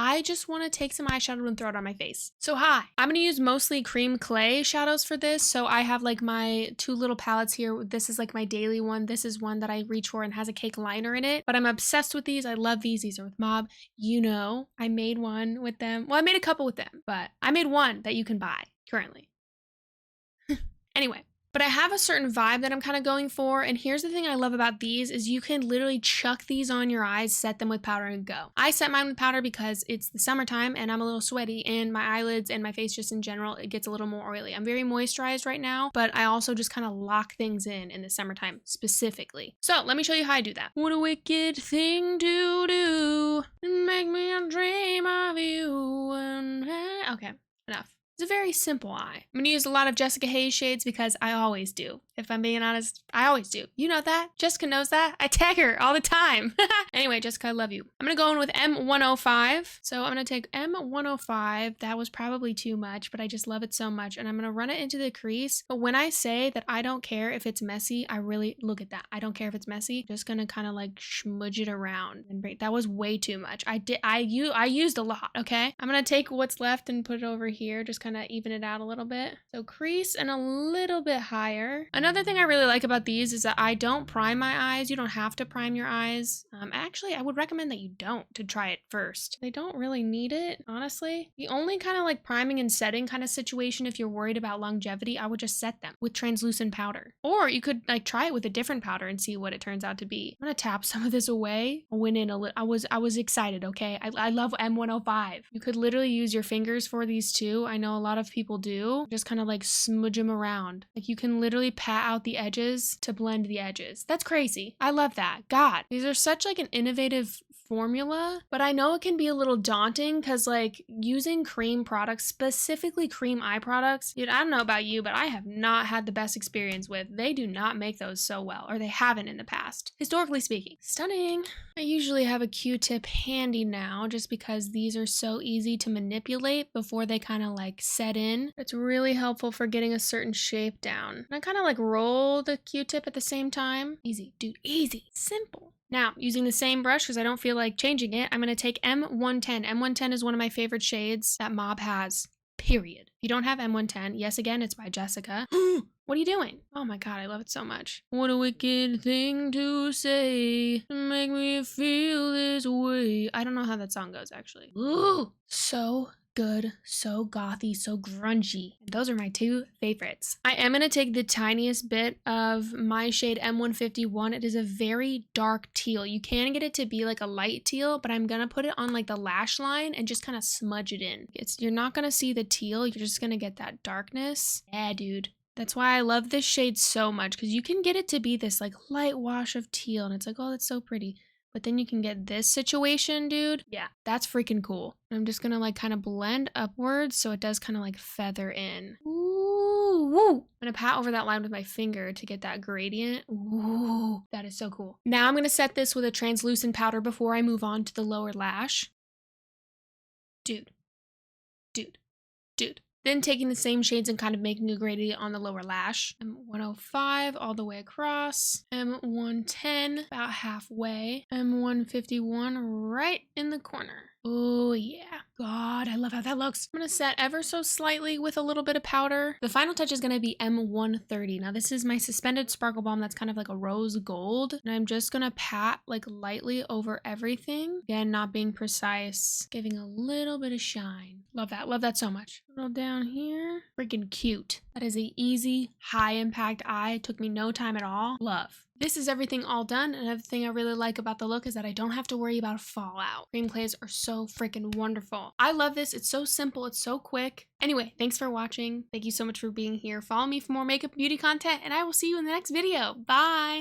I just want to take some eyeshadow and throw it on my face. So hi, I'm going to use mostly cream clay shadows for this. So I have like my two little palettes here. This is like my daily one. This is one that I reach for and has a cake liner in it, but I'm obsessed with these. I love these. These are with Mob. You know, I made one with them. Well, I made a couple with them, but I made one that you can buy currently. Anyway. But I have a certain vibe that I'm kind of going for, and here's the thing I love about these is you can literally chuck these on your eyes, set them with powder, and go. I set mine with powder because it's the summertime and I'm a little sweaty, and my eyelids and my face just in general, it gets a little more oily. I'm very moisturized right now, but I also just kind of lock things in the summertime specifically. So let me show you how I do that. What a wicked thing to do, make me a dream of you. Okay, enough. It's a very simple eye. I'm gonna use a lot of Jessica Hayes shades because I always do. If I'm being honest, I always do. You know that. Jessica knows that. I tag her all the time. Anyway, Jessica, I love you. I'm gonna go in with M105. So I'm gonna take M105. That was probably too much, but I just love it so much. And I'm gonna run it into the crease. But when I say that I don't care if it's messy, I really look at that. I don't care if it's messy. Just gonna kind of like smudge it around and break. That was way too much. I used a lot. Okay. I'm gonna take what's left and put it over here. Just kind of even it out a little bit. So crease and a little bit higher. Another thing I really like about these is that I don't prime my eyes. You don't have to prime your eyes. Actually, I would recommend that you don't to try it first. They don't really need it, honestly. The only kind of like priming and setting kind of situation, if you're worried about longevity, I would just set them with translucent powder. Or you could like try it with a different powder and see what it turns out to be. I'm gonna tap some of this away. I went in a little, I was excited, okay? I love M105. You could literally use your fingers for these too. I know a lot of people do. Just kind of like smudge them around. Like you can literally pat out the edges to blend the edges. That's crazy. I love that. God, these are such like an innovative formula, but I know it can be a little daunting because like using cream products, specifically cream eye products, dude, I don't know about you, but I have not had the best experience with. They do not make those so well, or they haven't in the past, historically speaking. Stunning. I usually have a Q-tip handy now just because these are so easy to manipulate before they kind of like set in. It's really helpful for getting a certain shape down. And I kind of like roll the Q-tip at the same time. Easy, dude, easy, simple. Now, using the same brush, because I don't feel like changing it, I'm going to take M110. M110 is one of my favorite shades that Mob has, period. If you don't have M110, yes, again, it's by Jessica. What are you doing? Oh my God, I love it so much. What a wicked thing to say to make me feel this way. I don't know how that song goes, actually. Ooh, so good, so gothy, so grungy. Those are my two favorites. I am going to take the tiniest bit of my shade M151. It is a very dark teal. You can get it to be like a light teal, but I'm going to put it on like the lash line and just kind of smudge it in. You're not going to see the teal. You're just going to get that darkness. Yeah, dude. That's why I love this shade so much, because you can get it to be this like light wash of teal and it's like, oh, that's so pretty. But then you can get this situation, dude. Yeah, that's freaking cool. I'm just gonna like kind of blend upwards so it does kind of like feather in. Ooh, woo. I'm gonna pat over that line with my finger to get that gradient. Ooh, that is so cool. Now I'm gonna set this with a translucent powder before I move on to the lower lash. Dude, dude, dude. Then taking the same shades and kind of making a gradient on the lower lash. M105 all the way across. M110 about halfway. M151 right in the corner. Oh yeah. God, I love how that looks. I'm gonna set ever so slightly with a little bit of powder. The final touch is gonna be M130. Now this is my suspended sparkle balm that's kind of like a rose gold. And I'm just gonna pat like lightly over everything. Again, not being precise, giving a little bit of shine. Love that. Love that so much. A little down here. Freaking cute. That is a easy, high impact eye. It took me no time at all. Love. This is everything all done. Another thing I really like about the look is that I don't have to worry about fallout. Cream clays are so freaking wonderful. I love this. It's so simple. It's so quick. Anyway, thanks for watching. Thank you so much for being here. Follow me for more makeup beauty content, and I will see you in the next video. Bye!